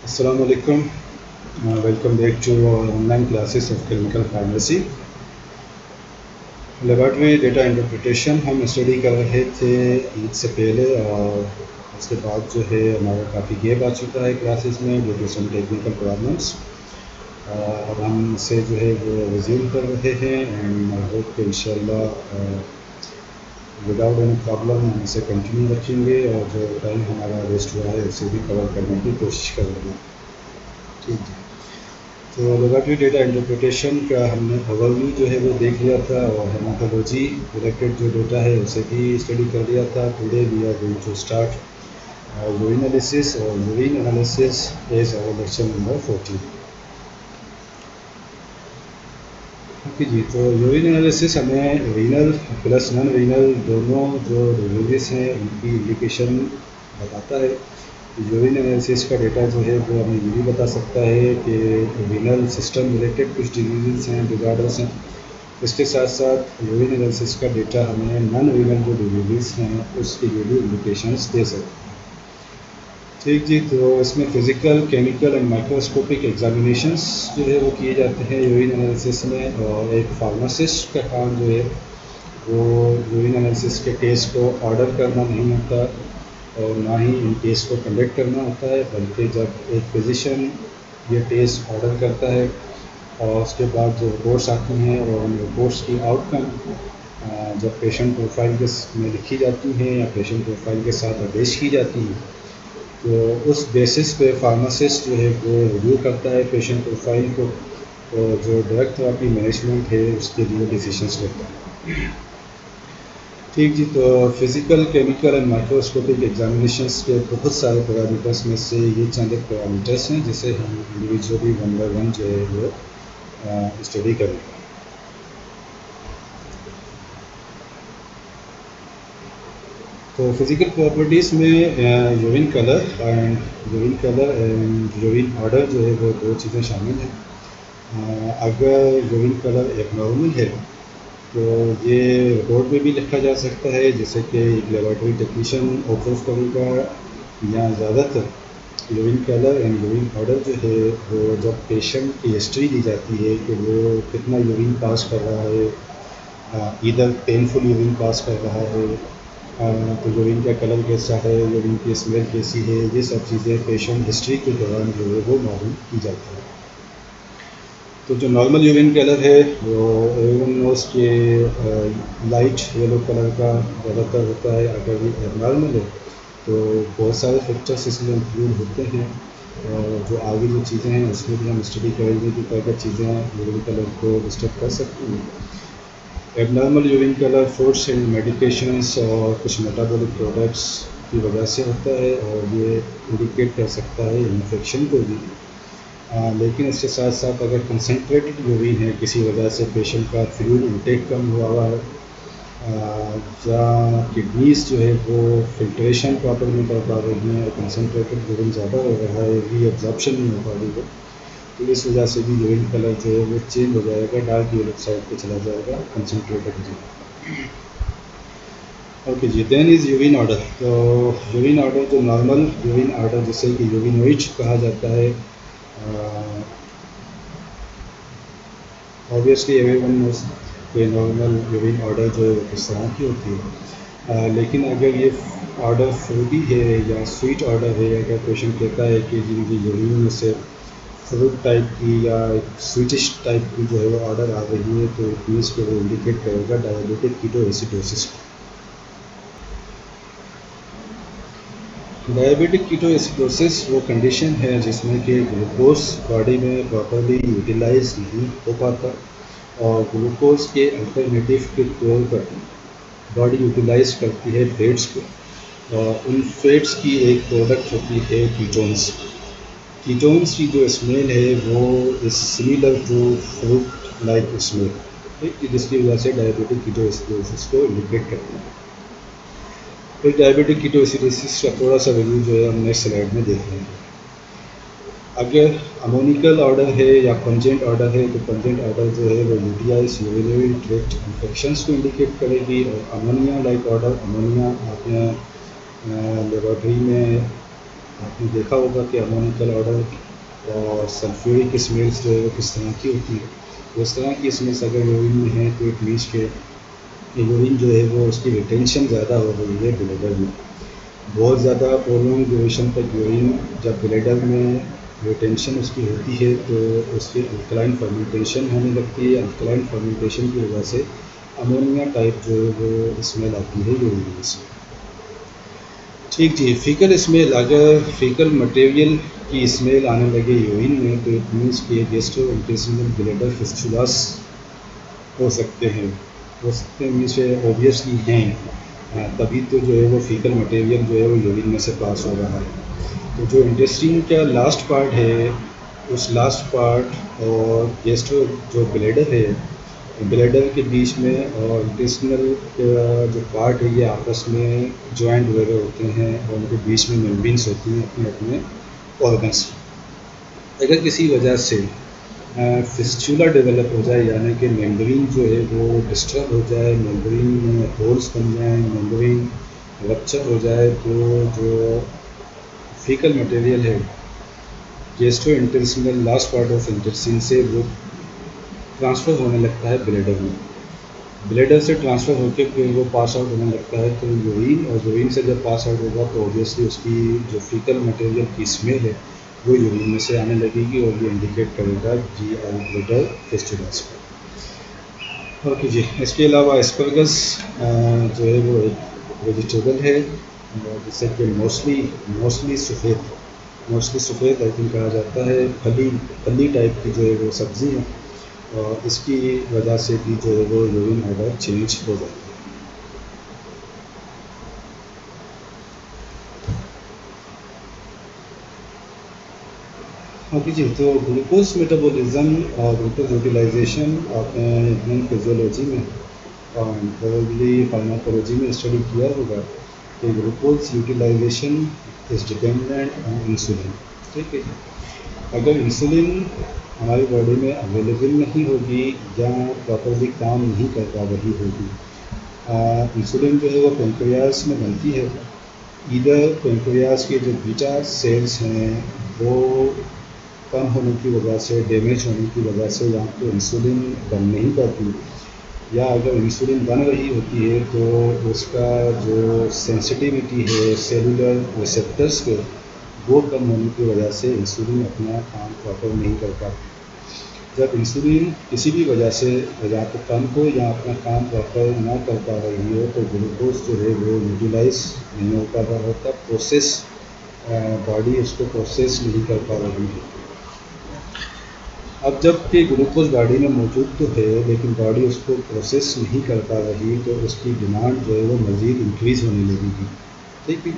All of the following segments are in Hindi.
Assalamu alaikum. Welcome back to our online classes of clinical pharmacy. Laboratory data interpretation हम स्टडी कर रहे थे ईद से पहले, और उसके बाद जो है हमारा काफ़ी गैप आ चुका है क्लासेस में due to some technical problems. अब हम इसे जो है वो रिज्यूम कर रहे हैं एंड आई होप कि इंशाल्लाह विदाउट एनी प्रॉब्लम हम इसे कंटिन्यू रखेंगे और जो टाइम हमारा वेस्ट हुआ है उसे भी कवर करने की कोशिश करेंगे। ठीक है, तो लेबॉर्ट्री डेटा इंटरप्रिटेशन का हमने ओवरव्यू जो है वो देख लिया था, और हेमाटोलॉजी रिलेटेड जो डेटा है उसे भी स्टडी कर लिया था। Today we are going to start urine analysis, और urine analysis is our lecture number 14। Okay जी, तो यूरिन एनालिसिस हमें रीनल प्लस नॉन रीनल दोनों जो डिजीज़ हैं उनकी इंडिकेशन बताता है। यूरिन एनालिसिस का डेटा जो है वो हमें ये भी बता सकता है कि रीनल सिस्टम रिलेटेड कुछ डिजीज़ हैं, डिज़ॉर्डर्स हैं। इसके साथ साथ यूरिन एनालिसिस का डेटा हमें नॉन रीनल जो डिजीज़ हैं उसके लिए भी इंडिकेशंस दे सकता है। ठीक जी, तो इसमें physical, chemical and microscopic examinations जो है वो किए जाते हैं यूरिन एनालिसिस में, और एक फार्मासिस्ट का काम जो है वो यूरिन एनालिसिस के टेस्ट को ऑर्डर करना नहीं होता और ना ही इन टेस्ट को कंडक्ट करना होता है, बल्कि जब एक फिजिशियन ये टेस्ट ऑर्डर करता है और उसके बाद जो रिपोर्ट्स आती हैं और उन रिपोर्ट्स की आउटकम जब पेशेंट प्रोफाइल के में लिखी जाती हैं या पेशेंट प्रोफाइल के साथ अटैच की जाती हैं, तो उस बेसिस पे फार्मासिस्ट जो है वो रिव्यू करता है पेशेंट प्रोफाइल को, और जो ड्रग थेरेपी मैनेजमेंट है उसके लिए डिसीजंस लेता है। ठीक जी, तो physical, chemical and microscopic examinations के बहुत सारे पैरामीटर्स में से ये चंद एक पैरामीटर्स हैं जिसे हम इंडिविजुअली वन बाय वन जो है वो स्टडी करेंगे। तो फिज़िकल प्रॉपर्टीज़ में urine colour and urine odour जो है वो दो चीज़ें शामिल हैं। अगर यूरिन कलर एबनॉर्मल है तो ये रिपोर्ट में भी लिखा जा सकता है, जैसे कि एक लेबॉरेटरी टेक्नीशियन ऑब्जर्व करेगा, या ज़्यादातर urine colour and urine odour जो है वो जब पेशेंट की हिस्ट्री दी जाती है कि वो कितना यूरिन पास कर रहा है, इधर पेनफुल यूरिन पास कर रहा है, तो यूरिन का कलर कैसा है, यूरिन की स्मेल कैसी है, ये सब चीज़ें पेशेंट हिस्ट्री के दौरान जो है वो मालूम की जाती है। तो जो नॉर्मल यूरिन कलर है वो एवरीवन नोस के लाइट येलो कलर का ज़्यादातर होता है। अगर ये एबनॉर्मल है तो बहुत सारे फैक्टर्स इसमें इंक्लूड होते हैं, और जो आगे जो चीज़ें हैं उसमें भी हम स्टडी करेंगे कि क्या क्या चीज़ें यूरिन कलर को डिस्टर्ब कर सकती हैं। Abnormal urine colour foods and medications और कुछ मेटाबॉलिक प्रोडक्ट्स की वजह से होता है, और ये इंडिकेट कर सकता है इन्फेक्शन को भी। लेकिन इसके साथ साथ अगर कंसनट्रेटेड यूरिन है, किसी वजह से पेशेंट का फ्लूइड इंटेक कम हुआ है, या किडनीज जो है वो फिल्ट्रेशन प्रॉपर नहीं कर पा रही हैं और कंसनट्रेटेड यूरिन ज़्यादा हो रहा है, रीअब्जॉर्प्शन नहीं हो पा रही है, तो इस वजह से भी यूरिन कलर जो है वो चेंज हो जाएगा, डार्क येलो साइड पे चला जाएगा, कंसनट्रेटेड यूरिन। ओके जी, देन इज़ यूरिन ऑर्डर। तो यूरिन ऑर्डर जो नॉर्मल यूरिन ऑर्डर जिसे कि यूरिनोइड कहा जाता है, ऑब्वियसली एवरीवन नोज कि नॉर्मल यूरिन ऑर्डर जो है किस तरह की होती है। लेकिन अगर ये ऑर्डर फ्रूटी है या स्वीट ऑर्डर है, अगर पेशेंट कहता है कि जिनकी यूरिन में से फ्रूट टाइप की या स्वीटिश टाइप की जो है वो ऑर्डर आ रही है, तो इट मीन्स कि वो इंडिकेट करेगा डायबिटिक कीटोएसिडोसिस। डायबिटिक कीटोएसिडोसिस वो कंडीशन है जिसमें कि ग्लूकोज बॉडी में प्रॉपरली यूटिलाइज नहीं हो पाता, और ग्लूकोज के अल्टरनेटिव के तौर पर बॉडी यूटिलाइज करती है फैट्स को, और उन फैट्स की एक प्रोडक्ट होती है कीटोन्स। कीटोन्स की जो स्मेल है वो is similar to fruit like smell, ठीक, जिसकी वजह से डायबिटिक कीटोएसिडोसिस को इंडिकेट करती है। फिर डायबिटिक कीटोएसिडोसिस का थोड़ा सा रिव्यू जो है हम नेक्स्ट स्लाइड में देख लेंगे। अगर अमोनिकल ऑर्डर है या पंजेंट ऑर्डर है, तो पंजेंट ऑर्डर जो है वो यूटीआईज यूरिनरी ट्रैक्ट इन्फेक्शंस को इंडिकेट करेगी, और अमोनिया लाइक ऑर्डर, अमोनिया आपने लेबॉर्ट्री में आपने देखा होगा कि अमोनिकल ऑर्डर और सल्फ्यूरिक स्मेल्स जो है वो किस तरह की होती है। तो इस तरह की स्मेल्स अगर यूरिन में है तो इट मीन्स के यूरिन जो है वो उसकी रिटेंशन ज़्यादा हो गई है ब्लैडर में। बहुत ज़्यादा प्रोलॉन्ग ड्यूरेशन तक यूरिन जब ब्लैडर में रिटेंशन उसकी होती है तो उसकी अल्कलाइन फर्मेंटेशन होने लगती है। अल्कलाइन फर्मेंटेशन की वजह से अमोनिया टाइप जो है वो स्मेल आती है यूरिन में से। ठीक जी, फीकल स्मेल, अगर फीकल मटेरियल की स्मेल आने लगे यूरिन में तो इट मीन्स कि गैस्ट्रोइंटेस्टिनल ब्लैडर फिस्टुलास हो सकते हैं। हो सकते हैं मीन्स ऑब्वियसली हैं, तभी तो जो है वो फीकल मटेरियल जो है वो यूरिन में से पास हो रहा है। तो जो इंटेस्टिन का लास्ट पार्ट है, उस लास्ट पार्ट और गैस्ट्रो जो ब्लैडर है, ब्लैडर के बीच में और इंटेस्टिनल जो पार्ट है ये आपस में जॉइंट वगैरह होते हैं और उनके बीच में मेम्ब्रेन्स होती हैं अपने अपने ऑर्गन्स। अगर किसी वजह से फिस्चुला डेवलप हो जाए, यानी कि मेम्ब्रेन जो है वो डिस्टर्ब हो जाए, मेम्ब्रेन में होल्स बन जाए, मेम्ब्रेन रप्चर हो जाए, तो जो फीकल मटेरियल है gastro intestinal last part of intestine से वो ट्रांसफ़र होने लगता है ब्लैडर में। ब्लैडर से ट्रांसफ़र होकर फिर वो पास आउट होने लगता है तो यूरिन, और यूरिन से जब पास आउट होगा तो ऑब्वियसली उसकी जो फीकल मटेरियल की स्मेल है वो यूरिन में से आने लगेगी और ये इंडिकेट करेगा GI ब्लैडर फिस्टुलास को। ओके जी, इसके अलावा एस्परगस जो है वो एक वेजिटेबल है जिसे कि मोस्टली सफ़ेद आई थिंक कहा जाता है, फली फली टाइप की जो है वो सब्ज़ी है और इसकी वजह से भी जो है वो यूरिन ऑर्डर चेंज हो जाता है। ओके जी, तो ग्लूकोज मेटाबॉलिज्म और ग्लूकोज यूटिलाइजेशन आपने ह्यूमन फिजियोलॉजी में और प्रोबेबली फार्माकोलॉजी में स्टडी किया होगा कि glucose utilisation is dependent on insulin. ठीक है, अगर इंसुलिन हमारी बॉडी में अवेलेबल नहीं होगी या प्रॉपरली काम नहीं कर पा रही होगी, इंसुलिन जो है वो पेंक्रियास में बनती है। इधर पेंक्रियास के जो बीटा सेल्स हैं वो कम होने की वजह से, डैमेज होने की वजह से यहाँ पे इंसुलिन बन नहीं पाती, या अगर इंसुलिन बन रही होती है तो उसका जो सेंसिटिविटी है सेलुलर रिसेप्टर्स पे वो कम होने की वजह से इंसुलिन अपना काम प्रॉपर नहीं कर पाती। जब इंसुलिन किसी भी वजह से या तो कम हो या अपना काम प्रॉपर ना कर पा रही हो तो ग्लूकोज जो है वो यूटिलाइज नहीं हो पा रहा होता, प्रोसेस बॉडी उसको प्रोसेस नहीं कर पा रही है। अब जब कि ग्लूकोज बॉडी में मौजूद तो है लेकिन बॉडी उसको प्रोसेस नहीं कर पा रही तो उसकी डिमांड जो है वो मज़ीद इंक्रीज़ होने लगेगी। ठीक है,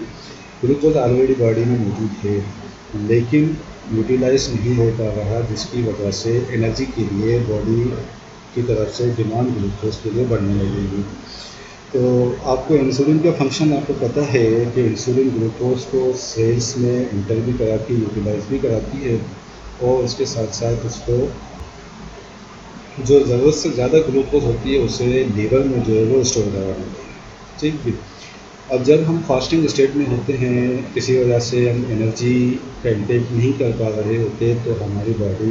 ग्लूकोज ऑलरेडी बॉडी में मौजूद है लेकिन यूटिलाइज नहीं हो पा रहा, जिसकी वजह से एनर्जी के लिए बॉडी की तरफ से डिमांड ग्लूकोज के लिए बढ़ने लगेगी। तो आपको इंसुलिन का फंक्शन आपको पता है कि इंसुलिन ग्लूकोज को सेल्स में इंटर भी कराती, यूटिलाइज भी कराती है और उसके साथ साथ उसको जो ज़रूरत से ज़्यादा ग्लूकोज होती है उसे लीवर में जो है वो स्टोर करा देती है। ठीक है, अब जब हम फास्टिंग स्टेट में होते हैं, किसी वजह से हम एनर्जी का इंटेक नहीं कर पा रहे होते तो हमारी बॉडी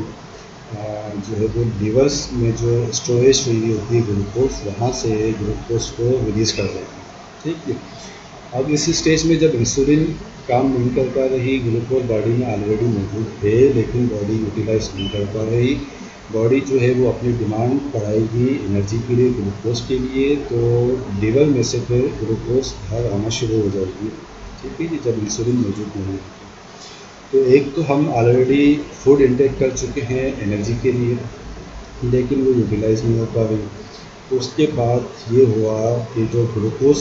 जो है वो लीवर्स में जो स्टोरेज हुई होती है ग्लूकोज, वहाँ से ग्लूकोज को रिलीज़ कर देती है। ठीक है, अब इस स्टेज में जब इंसुलिन काम नहीं कर पा रही, ग्लूकोज बॉडी में ऑलरेडी मौजूद है लेकिन बॉडी यूटिलाइज नहीं कर पा रही, बॉडी जो है वो अपनी डिमांड बढ़ाएगी एनर्जी के लिए, ग्लूकोज के लिए, तो लीवर में से फिर ग्लूकोज बाहर आना शुरू हो जाएगी। ठीक है जी, जब इंसुलिन मौजूद नहीं है तो एक तो हम ऑलरेडी फूड इंटेक कर चुके हैं एनर्जी के लिए लेकिन वो यूटिलाइज नहीं हो पा रही। तो उसके बाद ये हुआ कि जो ग्लूकोज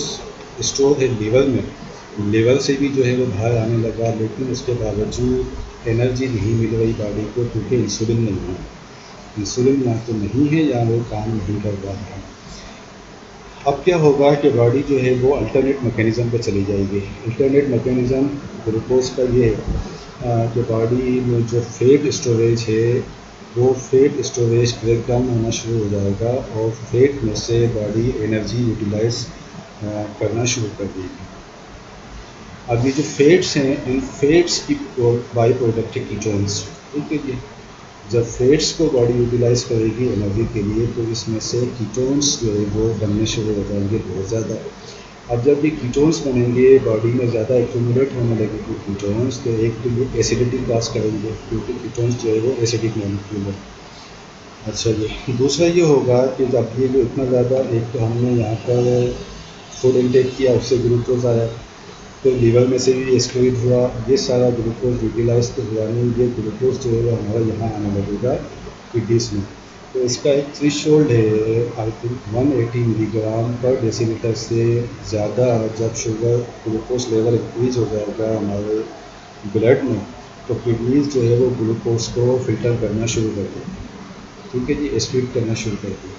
स्टोर है लीवर में, लीवर से भी जो है वो बाहर आने लगा लेकिन उसके बावजूद एनर्जी नहीं मिल रही बॉडी को क्योंकि इंसुलिन नहीं है। इंसुलिन ना तो नहीं है या वो काम नहीं कर रहा है। अब क्या होगा कि बॉडी जो है वो अल्टरनेट मैकेनिज़्म पे चली जाएगी। अल्टरनेट मैकेनिज़्म ग्लूकोज का ये है कि बॉडी में जो फैट स्टोरेज है वो फैट स्टोरेज ब्रेक डाउन होना शुरू हो जाएगा और फैट में से बॉडी एनर्जी यूटिलाइज करना शुरू कर देगी। अब ये जो फेट्स हैं, इन फेट्स की बाई प्रोडक्ट है कीटोन्स। ठीक है जी। जब फेट्स को बॉडी यूटिलाइज करेगी एनर्जी के लिए तो इसमें से कीटोन्स जो है वो बनने शुरू हो जाएंगे बहुत ज़्यादा। अब जब ये कीटोन्स बनेंगे, बॉडी में ज़्यादा एक्यूमुलेट होने लगेगी कीटोन्स, तो एक तो ये एसिडिटी कॉज करेंगे क्योंकि कीटोन्स जो है वो एसिडिक मॉलिक्यूल है। अच्छा जी, दूसरा ये होगा कि जब ये जो इतना ज़्यादा, एक तो हमने यहाँ पर फूड इनटेक किया, उससे ग्लूकोज आया, तो लीवर में से भी एक्सक्रीट हुआ, ये सारा ग्लूकोज यूटिलाइज तो हुआ नहीं, ये ग्लूकोज जो है वो हमारा यहाँ आने लगेगा किडनीस में। तो इसका एक थ्रेशोल्ड है, आई थिंक 180 मिलीग्राम पर डेसीलीटर से ज़्यादा जब शुगर ग्लूकोज लेवल इंक्रीज हो जाएगा हमारे ब्लड में, तो किडनीज जो है वो ग्लूकोज को फिल्टर करना शुरू कर देगी। ठीक है जी, एक्सक्रीट करना शुरू कर देगी।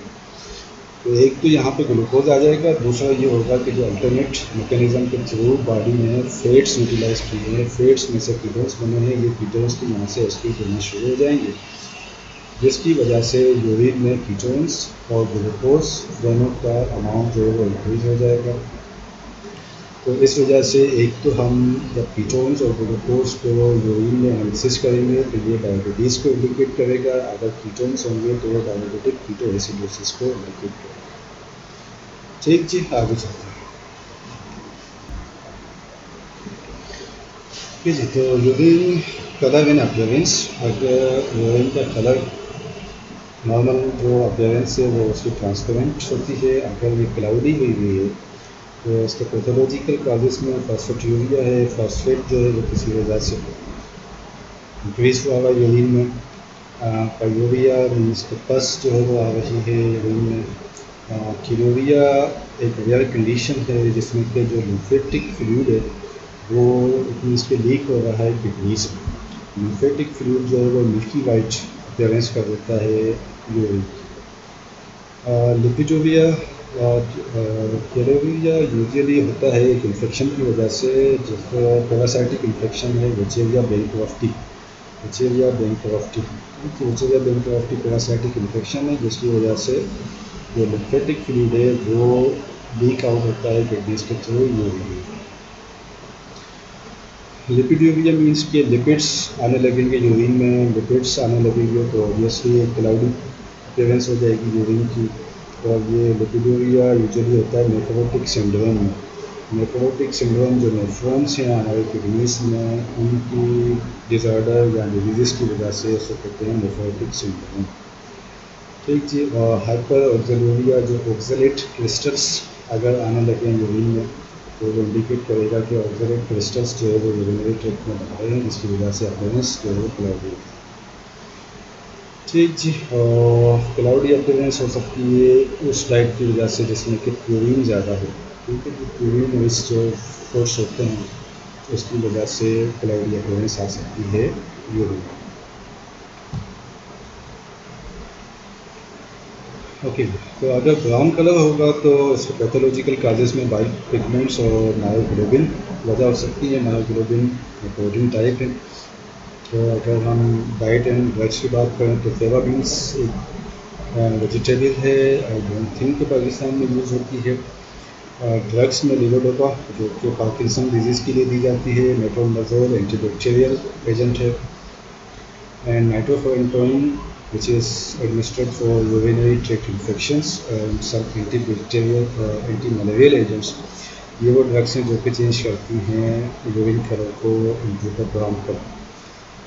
तो एक तो यहाँ पे ग्लूकोज आ जाएगा, दूसरा ये होगा कि जो अल्टरनेट मैकेनिज्म के थ्रू बॉडी में फैट्स यूटिलाइज किए हैं, फैट्स में से कीटोन्स बने हैं, ये कीटोन्स की यहाँ से एक्सक्रीट होना शुरू हो जाएंगे, जिसकी वजह से यूरिन में कीटोन्स और ग्लूकोज दोनों का अमाउंट जो है वो इंक्रीज हो जाएगा। तो इस वजह से एक तो हम जब कीटोन्स और ग्लूकोज को यूरिन में एनालिसिस करेंगे तो ये डायबिटीज़ को इंडिकेट करेगा, अगर कीटोन्स होंगे तो वो डायबिटिक कीटोएसिडोसिस को इंडिकेट करेगा। ठीक जी, आगे चलते हैं। ठीक जी, तो यूरिन कलर एंड अपीयरेंस। अगर यूरिन का कलर नॉर्मल जो अपीयरेंस है वो उसकी ट्रांसपेरेंट होती है, अगर ये क्लाउडी हुई हुई है तो इसके पैथोलॉजिकल काजेस में फॉस्फेट्यूरिया है, फॉस्फेट जो है वो किसी वजह से इंक्रीज हुआ हुआ यूरिन में, पायूरिया मीन्स के पस जो है वो आ रही है यूरिन में। क्यूरिया एक रेयर कंडीशन है जिसमें कि जो लिम्फेटिक फ्लूइड है वो मीन्स के लीक हो रहा है किडनीज में। लिम्फेटिक फ्लूइड जो है वो मिल्की वाइट अपीयरेंस कर देता है यूरिन। लिपिडोरिया क्यूरिया यूजुअली होता है एक इन्फेक्शन की वजह से, जिसका पैरासाइटिक इन्फेक्शन है Wuchereria bancrofti. Wuchereria bancrofti Wuchereria bancrofti parasitic infection है जिसकी वजह से जो लिम्फेटिक फ्लूइड है वो लीक आउट होता है किडनीज के थ्रू यूरिन। लिपिडोरिया मीन्स के लिपिड्स आने लगेंगे यूरिन में, लिपिड्स आने लगेंगे तो ऑब्वियसली एक क्लाउडी अपीयरेंस हो जाएगी यूरिन की। और ये लिपिडोरिया यूजुअली होता है नेफ्रोटिक सिंड्रोम में। नेफ्रोटिक सिंड्रोम जो नेफ्रॉन्स हैं हमारे किडनीज में, उनकी डिसऑर्डर या डिजीज़ की वजह से उसको कहते हैं नेफ्रोटिक सिंड्रोम। ठीक जी। और हाइपर ऑक्जेलूरिया जो ऑक्जेलेट क्रिस्टल्स अगर आने लगे यूरिन में तो वो इंडिकेट करेगा कि ऑक्जेलेट क्रिस्टल्स जो है वो यूरिनरी ट्रैक्ट में बन रहे हैं, जिसकी वजह से अपीयरेंस जो है वो क्लाउडी होता है। ठीक जी। और क्लाउडी अपीयरेंस हो सकती है उस डाइट की वजह से जिसमें कि प्यूरिन ज़्यादा हो। ठीक है, प्यूरिन रिच जो फूड्स होते हैं उसकी वजह से क्लाउडी अपीयरेंस आ सकती है यूरिन। ओके, तो अगर ब्राउन कलर होगा तो इसके पैथोलॉजिकल काजेज़ में बाइल पिगमेंट्स और मायोग्लोबिन वजह हो सकती है। मायोग्लोबिन प्रोटीन टाइप है। तो अगर हम डाइट एंड ड्रग्स की बात करें तो फेवा बीन्स एक वेजिटेबल है, आई डोंट थिंक कि पाकिस्तान में यूज़ होती है। ड्रग्स में लिवोडोपा जो कि पार्किंसन डिजीज़ के लिए दी जाती है, मेट्रोनडाजोल एंटीबैक्टीरियल एजेंट है, and nitrofurantoin which is administered for urinary tract infections and some antibacterial anti-malarial agents। ये वो ड्रग्स हैं जो कि चेंज करती हैं यूरिन कलर को इनटू द ब्राउन कलर।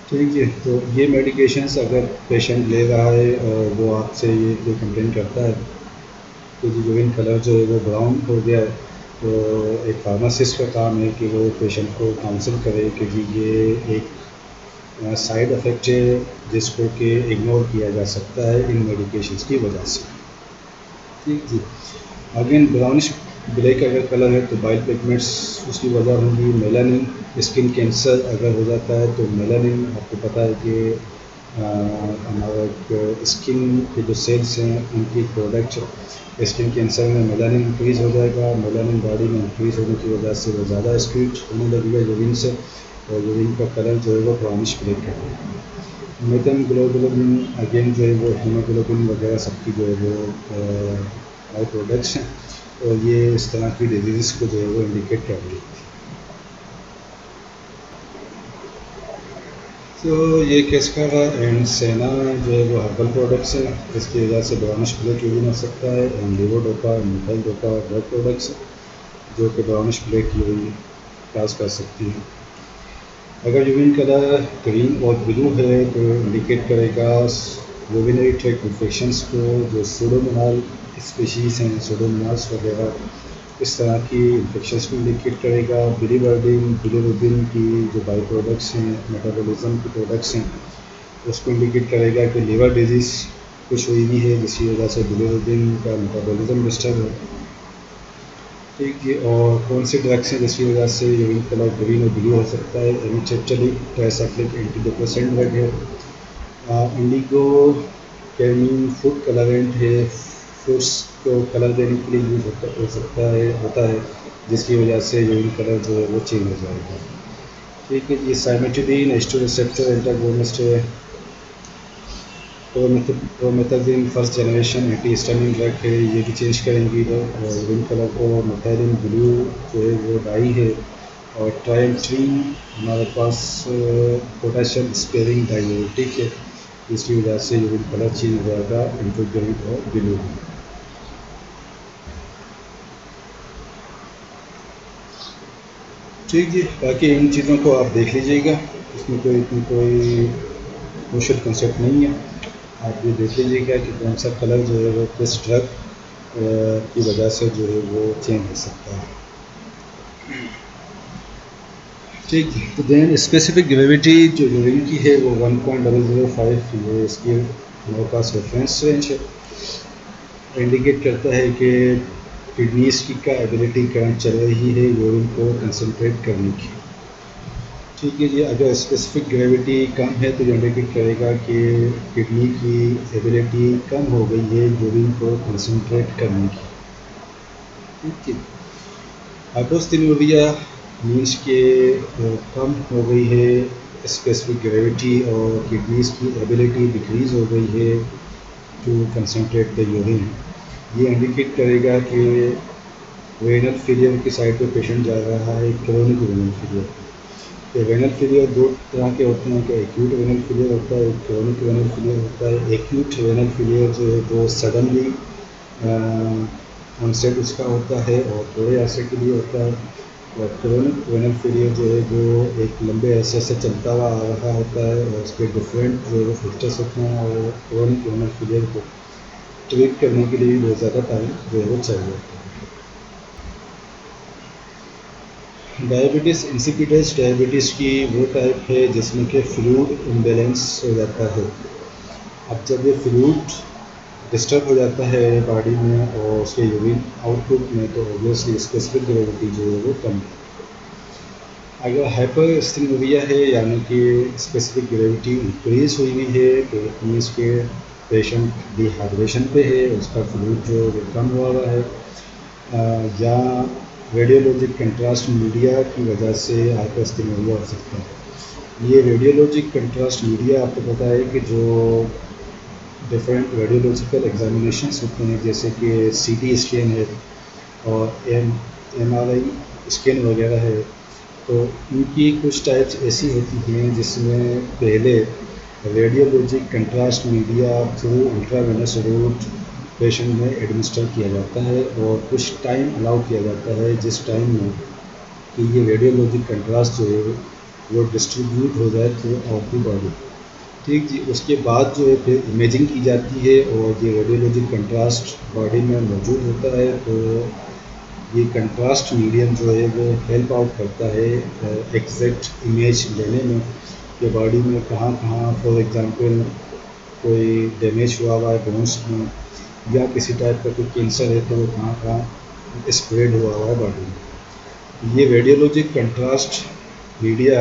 ठीक है, तो ये मेडिकेशंस अगर पेशेंट ले रहा है और वो आपसे ये जो कंप्लेन करता है कि यूरिन कलर जो है वो ब्राउन हो गया है, तो एक फार्मासिस्ट का काम है कि वो पेशेंट को काउंसिल करे कि जी ये एक साइड इफ़ेक्ट है जिसको कि इग्नोर किया जा सकता है इन मेडिकेशंस की वजह से। ठीक जी। अगेन ब्राउनिश ब्लैक अगर कलर है तो बाइल पिगमेंट्स उसकी वजह होंगी। मेलानिन, स्किन कैंसर अगर हो जाता है तो मेलानिन, आपको पता है कि हमारा स्किन के जो सेल्स हैं उनकी प्रोडक्ट स्किन कैंसर में मेलानिन इंक्रीज़ हो जाएगा। मेलानिन बॉडी में इंक्रीज़ होने की वजह से वो ज़्यादा एक्सक्रीट होने लगेगा यूरिन से, और यूरिन का कलर जो है वो ब्राउनिश ब्लैक है। मेथन ग्लोबुलिन अगेन जो है वो हीमोग्लोबिन वगैरह सबकी जो है वो बाई प्रोडक्ट्स हैं, और ये इस तरह की डिजीज़ को जो है वो इंडिकेट कर रही है। तो ये केस का एंड सेना जो है वो हर्बल प्रोडक्ट्स हैं, इसकी वजह से ब्राउनिश ब्लैक यूरिन हो सकता है। And levodopa methyl dopa drug products जो कि ब्राउनिश ब्लैक यूरिन काज कर सकती हैं। अगर यूरिन कलर ग्रीन और ब्लू है तो इंडिकेट करेगा यूरिनरी ट्रैक्ट इन्फेक्शंस को, जो सूडोमोनाल स्पीशीज़ हैं, सूडोमोनास वगैरह इस तरह की इन्फेक्शंस को इंडिकेट करेगा। बिलीवर्डिन बिलीरुबिन की जो बाई प्रोडक्ट्स हैं, मेटाबॉलिज्म के प्रोडक्ट्स हैं, उसको इंडिकेट करेगा कि लीवर डिजीज़ कुछ हुई भी है जिसकी वजह से बिलीरुबिन का मेटाबॉलिज्म डिस्टर्ब है। ठीक है, और कौन सी ड्रग्स हैं जिसकी वजह से यूरिन कलर ग्रीन और ब्लू हो सकता है? एमिट्रिप्टाइलिन ट्राइसाइक्लिक एंटी डिप्रेसेंट ड्रग है। इंडिगो कैरमीन फूड कलरेंट है, फ्रूट्स को कलर देने के लिए यूज होता है जिसकी वजह से यूरिन कलर जो है वो चेंज हो जाएगा। ठीक है, ये साइमेटिडीन एस्ट्रो रिसेप्टर एंटागोनिस्ट है। Promethazine first generation antihistamine drug है, ये भी चेंज करेंगी इधर। और यूरिन कलर को मेथाइलिन ब्लू जो है वो डाई है। और ट्राइएंट्रीन हमारे पास पोटेशियम स्पेयरिंग डायूरेटिक है, इसकी वजह से यूरिन कलर चेंज हो जाएगा इनटू ग्रीन और ब्लू। ठीक जी, बाकी इन चीज़ों को आप देख लीजिएगा, इसमें कोई मुश्किल कंसेप्ट नहीं है। आप ये देख लीजिएगा कि कौन सा कलर जो है वो किस ड्रग की वजह से जो है वो चेंज हो सकता है। ठीक है, तो देन स्पेसिफिक ग्रेविटी जो यूरिन की है वो 1.005, ये इसकी हमारे पास रेफरेंस रेंज है। इंडिकेट करता है कि किडनीज की का एबिलिटी करंट चल रही है यूरिन को कंसनट्रेट करने की। ठीक है जी, अगर स्पेसिफिक ग्रेविटी कम है तो ये इंडिकेट करेगा कि किडनी की एबिलिटी कम हो गई है यूरिन को कंसनट्रेट करने की। ठीक है, हाइपोस्टेनोरिया मीन्स के कम हो गई है स्पेसिफिक ग्रेविटी और किडनीज की एबिलिटी डिक्रीज़ हो गई है टू कंसनट्रेट द यूरिन। ये इंडिकेट करेगा कि रेनल फेलियर की साइड पे पेशेंट जा रहा है, chronic renal failure. Renal failure दो तरह के होते हैं, कि एक्यूट रेनल फेलियर होता है, क्रोनिक रेनल फेलियर होता है। एक्यूट रेनल फेलियर जो है वो सडनली ऑनसेट उसका होता है और थोड़े अरसे के लिए होता है। और क्रोनिक रेनल फेलियर जो है वो एक लंबे अरसे से चलता हुआ आ रहा होता है और उसके डिफरेंट जो है वो फैक्टर्स होते हैं। और क्रोनिक रेनल फेलियर को ट्रीट करने के लिए भी बहुत ज़्यादा टाइम जो है वो चाहिए। डायबिटीज़ इंसिपिडस डायबिटीज़ की वो टाइप है जिसमें कि फ्लूइड इम्बैलेंस हो जाता है। अब जब ये फ्लूइड डिस्टर्ब हो जाता है बॉडी में और उसके यूरिन आउटपुट में, तो ऑब्वियसली स्पेसिफिक ग्रेविटी जो है वो कम है। अगर हाइपरस्टेनोरिया है यानी कि स्पेसिफिक ग्रेविटी इंक्रीज हुई हुई है तो इट मीन्स के पेशेंट डिहाइड्रेशन पे है, उसका फ्लूइड जो है वो कम हुआ हुआ है। या रेडियोलॉजिक कंट्रास्ट मीडिया की वजह से हाइपरस्टेनोरिया हो सकता है। ये रेडियोलॉजिक कंट्रास्ट मीडिया आपको पता है कि जो डिफरेंट रेडियोलॉजिकल एग्जामिनेशंस होते हैं, जैसे कि सीटी स्कैन है और एमआरआई स्कैन वगैरह है, तो इनकी कुछ टाइप्स ऐसी होती हैं जिसमें पहले radiologic contrast media through intravenous route patient में एडमिनिस्टर किया जाता है और कुछ टाइम अलाउ किया जाता है जिस टाइम में कि ये रेडियोलॉजिक कंट्रास्ट जो है वो डिस्ट्रीब्यूट हो जाए थ्रू आउट दी बॉडी। ठीक जी, उसके बाद जो है फिर इमेजिंग की जाती है और ये रेडियोलॉजिक कंट्रास्ट बॉडी में मौजूद होता है। तो ये कंट्रास्ट मीडियम जो है वो हेल्प आउट करता है एग्जैक्ट इमेज लेने में कि बॉडी में कहाँ कहाँ फॉर एग्जांपल कोई डैमेज हुआ है बोन्स में, या किसी टाइप का कोई कैंसर है तो वो कहाँ कहाँ स्प्रेड हुआ है बॉडी में। ये रेडियोलॉजिक कंट्रास्ट मीडिया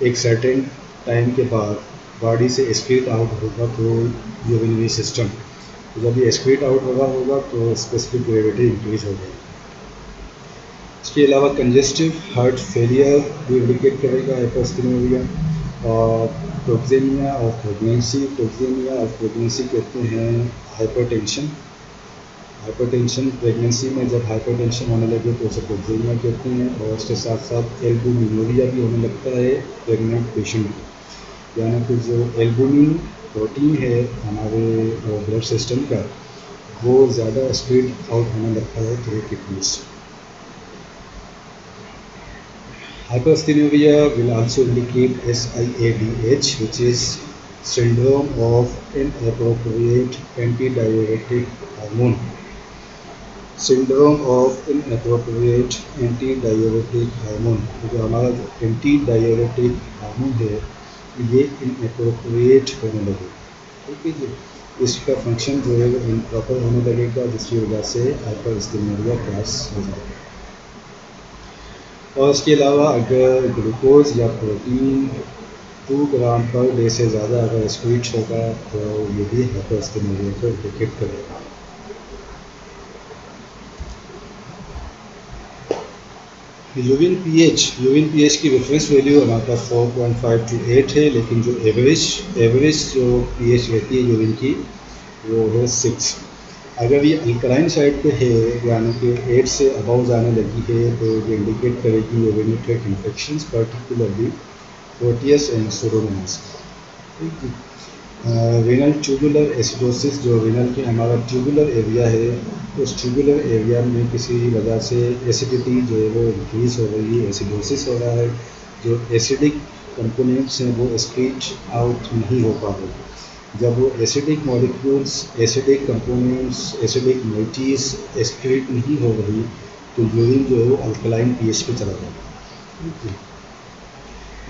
एक सर्टेन टाइम के बाद बॉडी से एक्सक्रीट आउट होगा थ्रू यूरिनरी सिस्टम। तो जब ये एक्सक्रीट आउट होगा तो स्पेसिफिक ग्रेविटी इंक्रीज हो जाएगी। इसके अलावा कंजेस्टिव हार्ट फेलियर भी इंडिकेट करेगा हाइपरस्टेनोरिया। और टॉक्सेमिया ऑफ प्रेगनेंसी, टॉक्सेमिया ऑफ प्रेगनेंसी कहते हैं हाइपरटेंशन। हाइपरटेंशन प्रेगनेंसी में जब हाइपरटेंशन होने लगे तो उसे टॉक्सेमिया कहते हैं। और उसके साथ साथ एल्बुमिनुरिया भी होने लगता है प्रेग्नेंट पेशेंट में। यानी कि जो एल्बुमिन प्रोटीन है हमारे ब्लड सिस्टम का, वो ज़्यादा स्पीड आउट होने लगता है थ्रू किडनी से। Hypersteroidemia will also indicate SIADH, which is syndrome of inappropriate antidiuretic hormone. Syndrome of inappropriate antidiuretic hormone, जो हमारा जो एंटीडायूरेटिक हार्मोन है ये इनएप्रोप्रिएट होने लगे, ठीक है जी। इसका फंक्शन जो है वो इम्प्रॉपर होने लगेगा, जिसकी वजह से हाइपरस्टेरोइडिया क्लास हो जाएगा। और इसके अलावा अगर ग्लूकोज या प्रोटीन 2 ग्राम पर डे से ज़्यादा अगर स्पीड होगा तो ये भी हाइपरस्टेरोइडिया को इंडिकेट करेगा। यूरिन पीएच की रेफरेंस वैल्यू हमारे पास 4.5 to 8 है, लेकिन जो एवरेज जो पीएच रहती है यूरिन की वो है 6। अगर ये अल्कलाइन साइड पे है यानी कि 8 से अबव जाने लगी है तो ये इंडिकेट करेगी urinary tract infections, particularly Proteus and Pseudomonas. Renal tubular acidosis, जो रीनल के हमारा ट्यूबुलर एरिया है, उस ट्यूबुलर एरिया में किसी वजह से एसिडिटी जो है वो इंक्रीज हो रही है, एसिडोसिस हो रहा है, जो एसिडिक कंपोनेंट्स हैं वो एक्सक्रीट आउट नहीं हो पा रहे। जब वो acidic molecules, acidic components, acidic moieties excrete नहीं हो रही तो यूरिन जो है वो अल्कलाइन पीएच पे चला जाता है।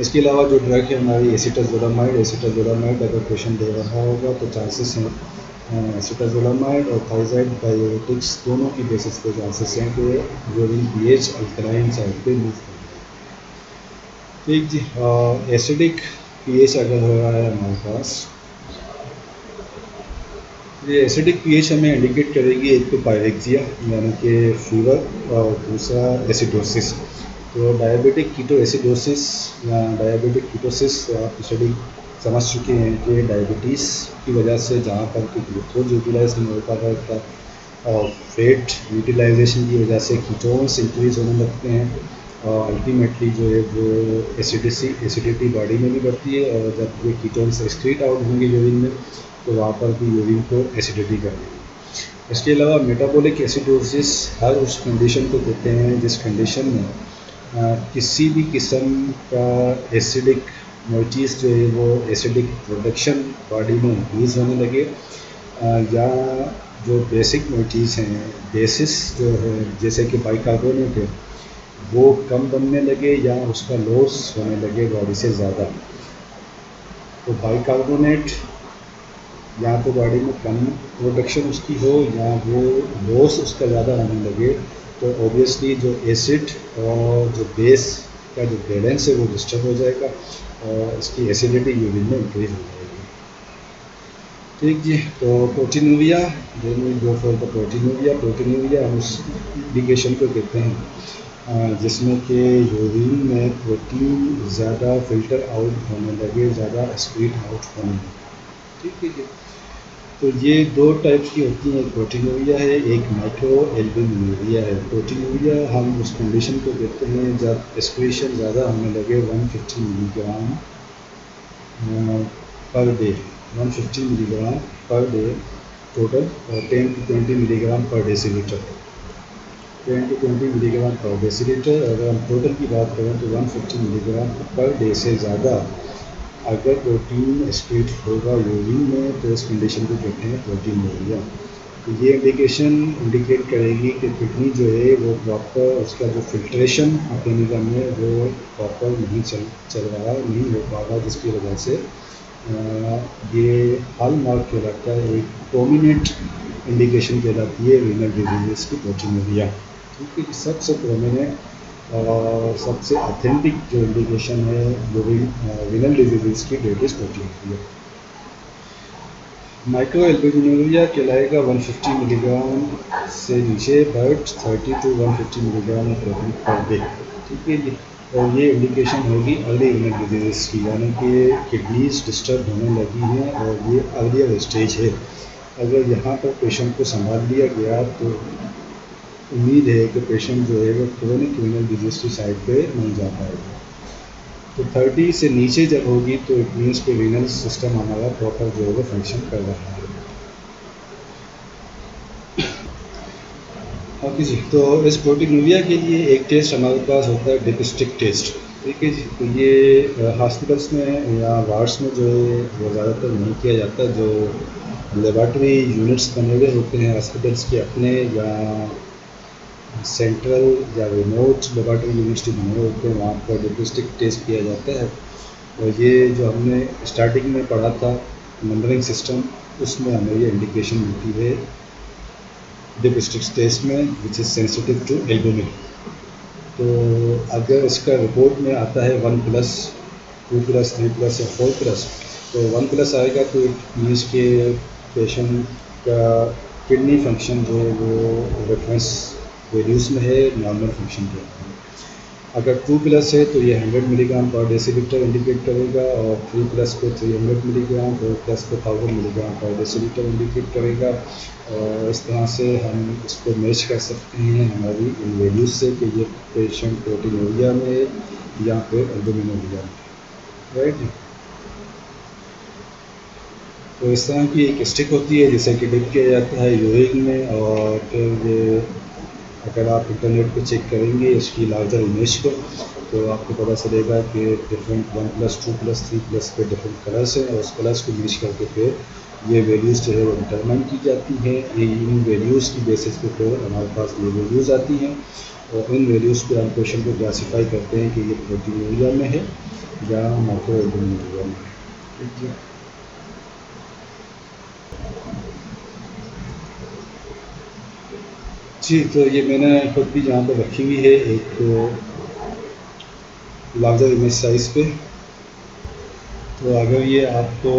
इसके अलावा जो ड्रग है हमारी एसिटाजोलामाइड अगर पेशेंट दे रहा होगा तो चांसेस हैं एसिटाजोलामाइड और थायराइड डायूरेटिक्स दोनों की बेसिस पे चांसेस हैं कि यूरिन पीएच अल्कलाइन साइड पे मूव करेगा। ठीक जी। एसिडिक पीएच अगर हो रहा है हमारे पास, ये एसिडिक पीएच हमें इंडिकेट करेगी एक तो पायरेक्सिया यानी कि फीवर और दूसरा एसिडोसिस। तो डायबिटिक कीटो एसिडोसिस या डायबिटिक कीटोसिस आप स्टडी समझ चुके हैं कि डायबिटीज़ की वजह से जहाँ पर कि ग्लूकोज यूटिलाइज नहीं हो पाता है और फैट यूटिलाइजेशन की वजह से कीटोन्स इंक्रीज होने लगते हैं और अल्टीमेटली जो है वो एसिडिटी बॉडी में भी बढ़ती है और जब ये कीटोन्स एक्सक्रीट आउट होंगे यूरिन में तो वहाँ पर भी यूरिन को एसिडिटी कर देगी। इसके अलावा मेटाबॉलिक एसिडोसिस हर उस कंडीशन को कहते हैं जिस कंडीशन में किसी भी किस्म का एसिडिक मोइटीज़ जो है वो एसिडिक प्रोडक्शन बॉडी में इंक्रीज़ होने लगे या जो बेसिक मोइटीज़ हैं, बेसिस जो है जैसे कि बाइकार्बोनेट है वो कम बनने लगे या उसका लॉस होने लगे बॉडी से ज़्यादा। तो बाइकार्बोनेट या तो बॉडी में कम प्रोडक्शन उसकी हो या वो लॉस उसका ज़्यादा होने लगे तो ऑब्वियसली जो एसिड और जो बेस का जो बैलेंस है वो डिस्टर्ब हो जाएगा और इसकी एसिडिटी यूरिन में इंक्रीज हो जाएगी। ठीक जी। तो प्रोटीनूरिया, प्रोटीनूरिया हम उस इंडिकेशन को कहते हैं जिसमें कि यूरिन में प्रोटीन ज़्यादा फिल्टर आउट होने लगे, ज़्यादा स्पीड आउट होने लगे। ठीक है जी। तो ये दो टाइप्स की होती हैं, एक प्रोटीनूरिया है, एक माइक्रो एल्बुमिनूरिया है। प्रोटीनूरिया हम उस कंडीशन को कहते हैं जब एक्सक्रीशन ज़्यादा होने लगे 150 milligram per day, 150 milligram per day total और 10 to 20 मिलीग्राम पर डेसीलीटर, 10 to 20 मिलीग्राम पर डेसीलीटर। अगर हम टोटल की बात करें तो 150 मिलीग्राम पर डे से ज़्यादा अगर प्रोटीन एक्सक्रीट होगा यूरिन में तो इस कंडीशन को कहते हैं प्रोटीनूरिया। तो ये इंडिकेशन इंडिकेट करेगी कि किडनी जो है वो प्रॉपर उसका जो फिल्ट्रेशन मैकेनिज्म है वो प्रॉपर नहीं चल रहा, नहीं हो पा रहा, जिसकी वजह से ये हॉल मार्क कहलाता है, एक प्रोमिनेंट इंडिकेशन कहलाती है रीनल डिजीज़ की प्रोटीनूरिया। ठीक है। सबसे प्रोमिनेंट और सबसे ऑथेंटिक जो इंडिकेशन है रीनल डिजीज़ की डेट इज प्रोटीनूरिया। माइक्रो एल्बुमिनूरिया कहलाएगा 150 मिलीग्राम से नीचे but 30 to 150 milligram protein per day. ठीक है जी। और ये इंडिकेशन होगी अर्ली रीनल डिजीज़ की, यानी कि किडनीज डिस्टर्ब होने लगी हैं और ये अर्लियर स्टेज है। अगर यहाँ पर पेशेंट को संभाल लिया गया तो उम्मीद है कि पेशेंट जो है वो क्रोनिक रीनल डिजीज़ की साइड पे नहीं जा पाएगा। तो 30 से नीचे जब होगी तो इट मीन्स कि रीनल सिस्टम हमारा प्रॉपर जो है वो फंक्शन कर रहा है। ओके जी, तो इस प्रोटीनूरिया के लिए एक टेस्ट हमारे पास होता है डिपिस्टिक टेस्ट। ठीक है जी, तो ये हॉस्पिटल्स में या वार्ड्स में जो है वो ज़्यादातर नहीं किया जाता। जो लेबॉर्ट्री यूनिट्स बने हुए होते हैं हॉस्पिटल्स के अपने, या सेंट्रल या रिमोट लेबॉर्ट्री यूनिट्स जो बने हुए होते हैं, वहाँ पर डिपिस्टिक टेस्ट किया जाता है। और ये जो हमने स्टार्टिंग में पढ़ा था नंबरिंग सिस्टम, उसमें हमें ये इंडिकेशन मिलती है डिपिस्टिक टेस्ट में, which is sensitive to albumin. तो अगर इसका रिपोर्ट में आता है 1+, 2+, 3+ या 4+, तो 1+ आएगा तो इट मीन्स के पेशेंट का किडनी फंक्शन जो है वो रेफरेंस वैल्यूज़ में है, नॉर्मल फंक्शन के। अगर 2+ है तो ये 100 मिलीग्राम पर डेसीलीटर इंडिकेट करेगा, और 3+ को 300 मिलीग्राम, 4+ को 1000 मिलीग्राम पर डेसीलीटर इंडिकेट करेगा। और इस तरह से हम इसको मैच कर सकते हैं हमारी इन वैल्यूज़ से कि ये पेशेंट प्रोटीनूरिया में है या फिर एल्बुमिनूरिया में, राइट। तो इस तरह की एक स्टिक होती है जिसे कि डिप किया जाता है यूरिन में, और फिर ये अगर आप इंटरनेट पे चेक करेंगे इसकी लार्जर इमेज को, तो आपको पता चलेगा कि डिफरेंट 1+, 2+, 3+ के डिफरेंट कलर्स हैं, और उस कलर्स को मैच करके फिर ये वैल्यूज़ जो है वो डिटरमाइन की जाती हैं। इन वैल्यूज़ की बेसिस पे फिर हमारे पास ये वैल्यूज़ आती हैं, और इन वैल्यूज़ पे हम पेशेंट को क्लासीफाई करते हैं कि ये प्रोटीनूरिया में है या माइक्रोएल्बुमिनूरिया में है। ठीक है जी, तो ये मैंने खुद भी यहाँ पर रखी हुई है एक लार्जर इमेज साइज़ पे। तो अगर ये आपको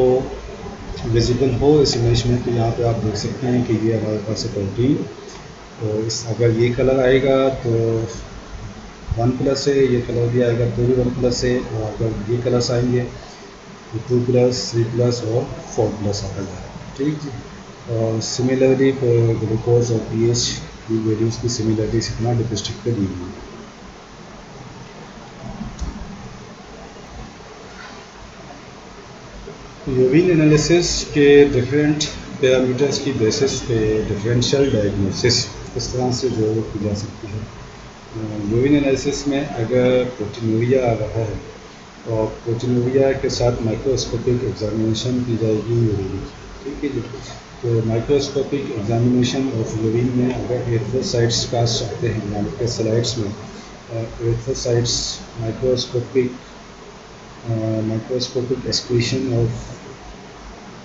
विजिबल हो इस इमेज में, तो यहाँ पे आप देख सकते हैं कि ये हमारे पास है प्रोटीन। तो इस अगर ये कलर आएगा तो 1+ है, ये कलर भी आएगा तो भी 1+ है, और अगर ये कलर्स आएंगे तो 2+, 3+ और 4+ आता है। ठीक जी। और सिमिलरली फॉर ग्लूकोज और पीएच की वैल्यूज़ की सिमिलरिटीज इतना डिपिस्टिक पे दी हुई है। यूरिन एनालिसिस के डिफरेंट पैरामीटर्स की बेसिस पे डिफरेंशियल डायग्नोसिस इस तरह से जो की जा सकती है। यूरिन एनालिसिस में अगर प्रोटीनूरिया आ रहा है और प्रोटीनूरिया के साथ माइक्रोस्कोपिक एग्जामिनेशन की जाएगी यूरिन की। ठीक है जी। तो माइक्रोस्कोपिक एग्जामिनेशन ऑफ यूरिन में अगर एरिथ्रोसाइट्स कास्ट आते हैं, यानी कि स्लाइड्स में एरिथ्रोसाइट्स माइक्रोस्कोपिक एक्सक्रीशन ऑफ,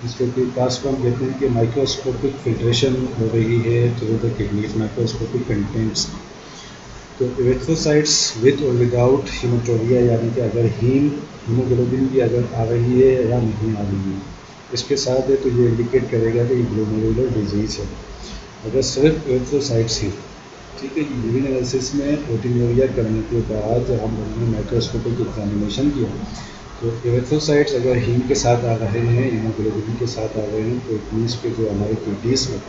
जिसको कि कास्ट हम कहते हैं कि माइक्रोस्कोपिक फिल्ट्रेशन हो रही है through the kidneys microscopic contents. तो एरिथ्रोसाइट्स विद और विदाउट हीमोटोरिया, यानी कि अगर हीमोग्लोबिन भी अगर आ रही है या नहीं आ रही है, इसके साथ है तो ये इंडिकेट करेगा कि ग्लोमेरुलर डिजीज़ है। अगर सिर्फ एरिथ्रोसाइट्स हैं, ठीक है, यूरिन एनालिसिस में प्रोटीनूरिया करने के बाद हम लोगों ने माइक्रोस्कोपिक एग्जामिनेशन किया, तो एरिथ्रोसाइट्स अगर हीम के साथ आ रहे हैं, हीमोग्लोबिन के साथ आ रहे हैं, तो इट मीन्स के जो हमारे किडनीज में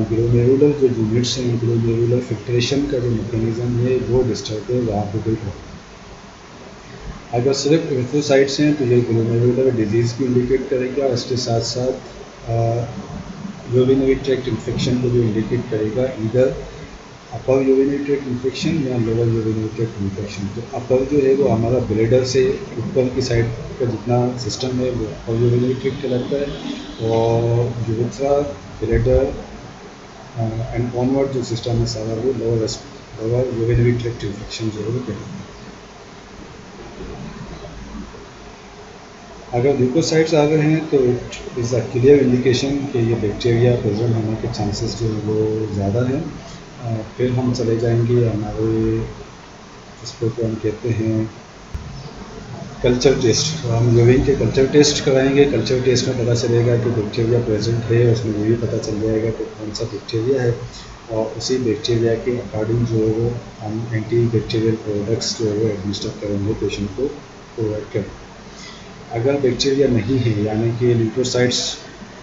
ग्लोमेरुलर जो यूनिट्स हैं, ग्लोमेरुलर फिल्ट्रेशन का जो मैकेनिज़्म है वो डिस्टर्ब है, वहाँ पर कोई प्रॉब्लम। अगर सिर्फ एरिथ्रोसाइट्स हैं तो ये ग्लोमेरुलर डिजीज़ भी इंडिकेट करेगा, इसके साथ साथ यूरिनरी ट्रैक्ट इन्फेक्शन को भी इंडिकेट करेगा, इधर अपर यूरिनरी ट्रैक्ट इन्फेक्शन या लोअर यूरिनरी ट्रैक्ट इन्फेक्शन। तो अपर जो है वो हमारा ब्लैडर से ऊपर की साइड का जितना सिस्टम है वो अपर यूरिनरी ट्रैक्ट कहलाता है, और यूरेथ्रा, ब्लैडर एंड ऑनवर्ड जो सिस्टम है सारा वो लोअर यूरिनरी ट्रैक्ट इन्फेक्शन जो है वो कहलाता है। अगर ल्यूकोसाइट्स आ गए हैं तो it is a clear indication कि ये बैक्टीरिया प्रेजेंट होने के चांसेस जो है वो ज़्यादा हैं। फिर हम चले जाएंगे हमारे जिसको कि हम कहते हैं कल्चर टेस्ट। तो हम यूरिन के कल्चर टेस्ट कराएंगे। कल्चर टेस्ट में पता चलेगा कि बैक्टीरिया प्रेजेंट है, उसमें ये भी पता चल जाएगा कि कौन सा बैक्टीरिया है, और उसी बैक्टीरिया के अकॉर्डिंग जो है वो हम एंटी बैक्टीरियल प्रोडक्ट्स जो है वो एडमिनिस्टर करेंगे, पेशेंट को प्रोवाइड करेंगे। अगर बैक्टीरिया नहीं है, यानी कि ल्यूकोसाइट्स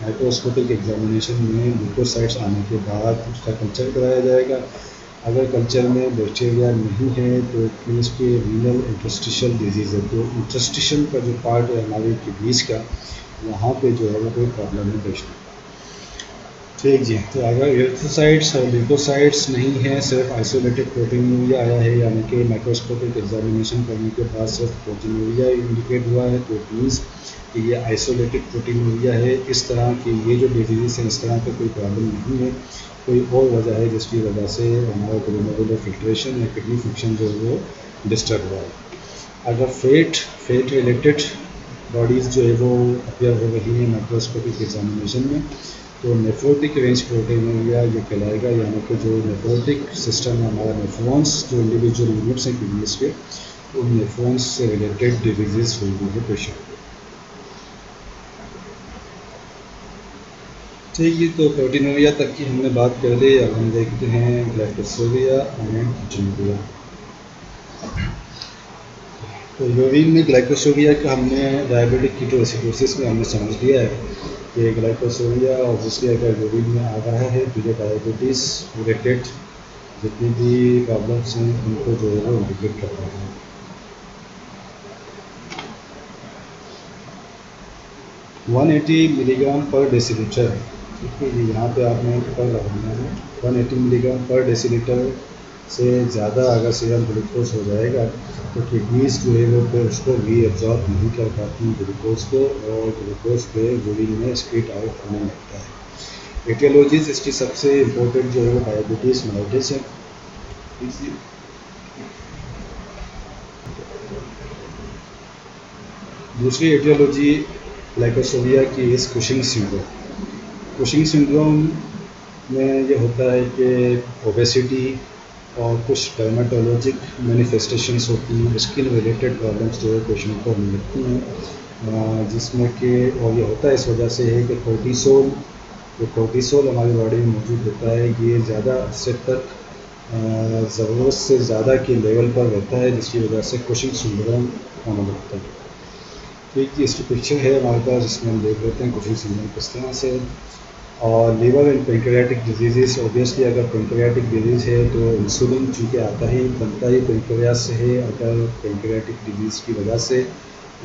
माइक्रोस्कोपिक एग्जामिनेशन में ल्यूकोसाइट्स आने के बाद उसका कल्चर कराया जाएगा, अगर कल्चर में बैक्टीरिया नहीं है तो मीन्स के रीनल इंटरस्टिशियल डिजीज़ है। तो इंटरस्टिशियल का जो पार्ट है हमारे किडनीज का, वहाँ पे जो है वो कोई प्रॉब्लम नहीं पेश। ठीक जी। तो अगर एरिथ्रोसाइट्स और ल्यूकोसाइट्स नहीं है, सिर्फ आइसोलेटेड प्रोटीनूरिया आया है, यानी कि माइक्रोस्कोपिक एग्जामिनेशन करने के बाद सिर्फ प्रोटीनूरिया इंडिकेट हुआ है, तो मीन्स कि ये आइसोलेटेड प्रोटीनूरिया है। इस तरह की ये जो डिजीज़ है, इस तरह का कोई प्रॉब्लम नहीं है। कोई और वजह है जिसकी वजह से हमारा ग्लोमेरुलर फिल्ट्रेशन या किडनी फंक्शन जो है वो डिस्टर्ब हुआ है। अगर फेट रिलेटेड बॉडीज़ जो है वो अपेयर हो रही हैं माइक्रोस्कोपिक एग्जामिनेशन में, तो नेफ्रोटिक रेंज प्रोटीनूरिया ये कहलाएगा, यानी कि जो नेफ्रोटिक सिस्टम है हमारा, नेफ्रॉन्स जो इंडिविजुअल यूनिट्स हैं किडनीज के, उन नेफ्रॉन्स से रिलेटेड डिजीज़ होगी है पेशेंट को। ठीक है, तो प्रोटीनूरिया तक की हमने बात कर ली। अब हम देखते हैं ग्लाइकोसोरिया एंड कीटोनुरिया। तो यूरिन में ग्लाइकोसोरिया का हमने डायबिटिक कीटोएसिडोसिस में हमने समझ लिया है कि ग्लाइकोसोरिया ऑब्वियसली अगर यूरिन में आ रहा है तो ये डायबिटीज़ रिलेटेड जितनी भी प्रॉब्लम्स हैं उनको जो है वो इंडिकेट करता है। 180 मिलीग्राम पर डेसीलीटर, ठीक है, ये यहाँ पे आपने पर लगाना है। 180 मिलीग्राम पर डेसीलीटर से ज़्यादा अगर सीरम ग्लूकोज हो जाएगा तो किडनीज जो है वो फिर उसको रीअब्जॉर्ब नहीं कर पाती ग्लूकोज को, और ग्लूकोज पे यूरिन में स्पीट आउट होने लगता है। एटियोलॉजीज इसकी सबसे इम्पोर्टेंट जो है वो डायबिटीज़ मेलाइटिस है। दूसरी एटियोलॉजी ग्लाइकोसोरिया की इस कुशिंग सिंड्रोम। कुशिंग सिंड्रोम में ये होता है कि ओबेसिटी और कुछ डर्माटोलॉजिक मैनिफेस्टेशंस होती हैं, स्किन रिलेटेड प्रॉब्लम्स जो है पेशेंट को मिलती हैं, जिसमें कि और ये होता है इस वजह से है कि कोर्टिसोल हमारी बॉडी में मौजूद होता है, ये ज़्यादा से तक ज़रूरत से ज़्यादा के लेवल पर रहता है, जिसकी वजह से कुशिंग सिंड्रोम होने लगता है। ठीक, इसकी पिक्चर है हमारे पास जिसमें हम देख लेते हैं कुशिंग सिंड्रोम किस तरह से। और liver and pancreatic disease, obviously अगर पेंक्रियाटिक डिजीज़ है तो इंसुलिन चूँकि बनता ही पेंक्रियास से है। अगर पेंक्रियाटिक डिजीज़ की वजह से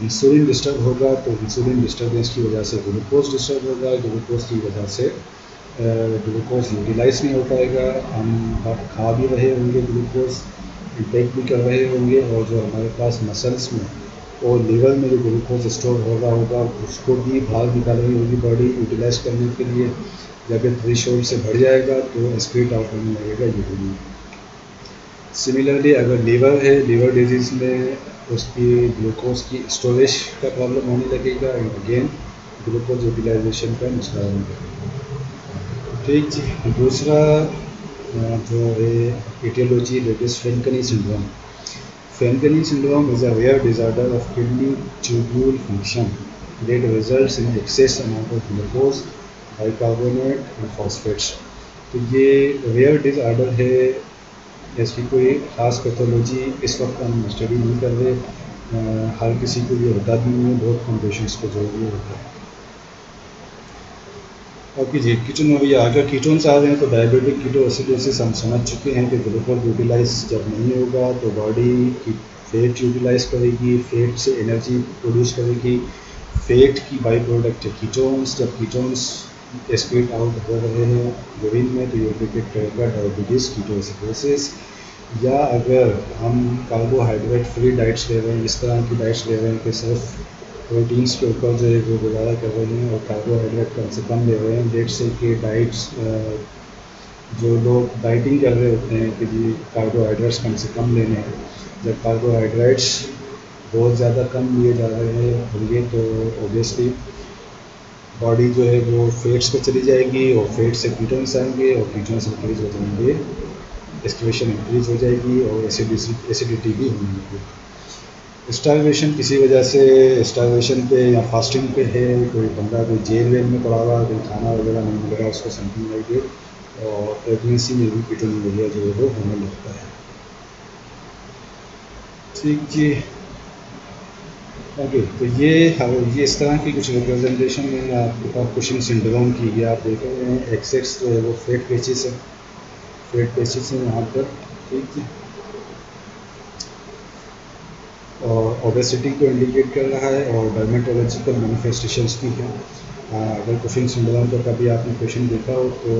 इंसुलिन डिस्टर्ब होगा तो इंसुलिन डिस्टर्बेंस की वजह से ग्लूकोज डिस्टर्ब होगा, ग्लूकोज की वजह से ग्लूकोज यूटिलाइज नहीं हो पाएगा। हम खा भी रहे होंगे, ग्लूकोज इंटेक भी कर रहे होंगे, और जो हमारे पास मसल्स में और लीवर में जो ग्लूकोज स्टोर होगा उसको भी बाहर निकालनी होगी बॉडी यूटिलाइज करने के लिए। जब ये थ्रेशोल्ड से बढ़ जाएगा तो स्पीट आउट होने लगेगा यूरिन। सिमिलरली अगर लीवर है, लीवर डिजीज़ में उसकी ग्लूकोज की स्टोरेज का प्रॉब्लम होने लगेगा, एंड अगेन ग्लूकोज यूटिलाइजेशन का मसला होने लगेगा। ठीक जी। दूसरा जो है etiology that is Fanconi syndrome. Fanconi syndrome is a rare disorder of kidney tubule function that results in excess amount of glucose, bicarbonate and phosphates। तो ये रेयर डिसऑर्डर है, इसकी कोई ख़ास पैथोलॉजी इस वक्त हम स्टडी नहीं कर रहे। हर किसी को ये होता भी नहीं है, बहुत कम पेशेंट्स को जो ये होता है। ओके जी। कीटोनुरिया, अगर कीटोन्स आ रहे हैं तो डायबिटिक कीटोएसिडोसिस हम समझ चुके हैं कि ग्लूकोज यूटिलाइज जब नहीं होगा तो बॉडी की फेट यूटिलाइज करेगी, फेट से एनर्जी प्रोड्यूस करेगी। फेट की बाई प्रोडक्ट है कीटोन्स। जब कीटोन्स स्पीट आउट हो रहे हैं यूरिन में तो ये इंडिकेट करेगा डायबिटीज़ कीटोएसिडोसिस। या अगर हम कार्बोहाइड्रेट फ्री डाइट्स ले रहे हैं, इस तरह की डाइट्स ले रहे हैं कि सिर्फ प्रोटीन्स के ऊपर जो है वो गुजारा कर रहे हैं और कार्बोहाइड्रेट कम से कम ले रहे हैं, डेट से कि डाइट्स जो लोग डाइटिंग कर रहे होते हैं कि जी कार्बोहाइड्रेट्स कम से कम लेने हैं, जब कार्बोहाइड्रेट्स बहुत ज़्यादा कम लिए जा रहे होंगे तो ओबियसली बॉडी जो है वो फेट्स पे चली जाएगी और फेट से कीटोन्स आएंगे और कीटोन्स इंक्रीज हो जाएंगे, एस्टिवेशन इंक्रीज हो जाएगी और एसिडिटी भी होने लगेगी। स्टारवेशन किसी वजह से स्टारवेशन पे या फास्टिंग पे है, कोई बंदा कोई जेल वेल में पड़ा हुआ, कोई खाना वगैरह नहीं मिल रहा उसको, समथिंग लाइक इट, और प्रेगनेंसी में भी कीटोनुरिया जो है वो होने लगता है। ठीक जी। ओके, तो ये इस तरह की कुछ रिप्रेजेंटेशन है आपके पास कुशिंग सिंड्रोम की। ये आप देख रहे हैं एक्सेस जो है वो फेट पेचिस है, फेड पेसिस हैं यहाँ पर, ठीक है। और ओबेसिटी को इंडिकेट कर रहा है और डर्मेटोलॉजिकल मैनिफेस्टेशंस भी हैं। अगर कुफिंग सिंड्रोम का कभी आपने पेशेंट देखा हो तो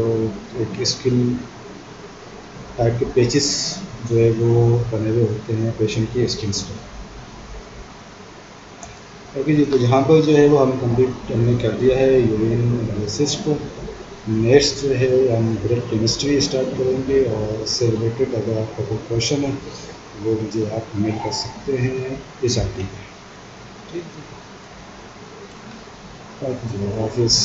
एक स्किन टाइप के पेचिस जो है वो बने हुए होते हैं पेशेंट की स्किन्स पर। ओके जी, तो यहाँ पर जो है वो हमने कर दिया है यूरिन एनालिसिस को। नेक्स्ट जो है हम ब्लड केमिस्ट्री स्टार्ट करेंगे और इससे रिलेटेड अगर आपका कोई क्वेश्चन है वो मुझे आप मेल कर सकते हैं इस आई डी पे, ठीक है। ओके जी, ऑफिस।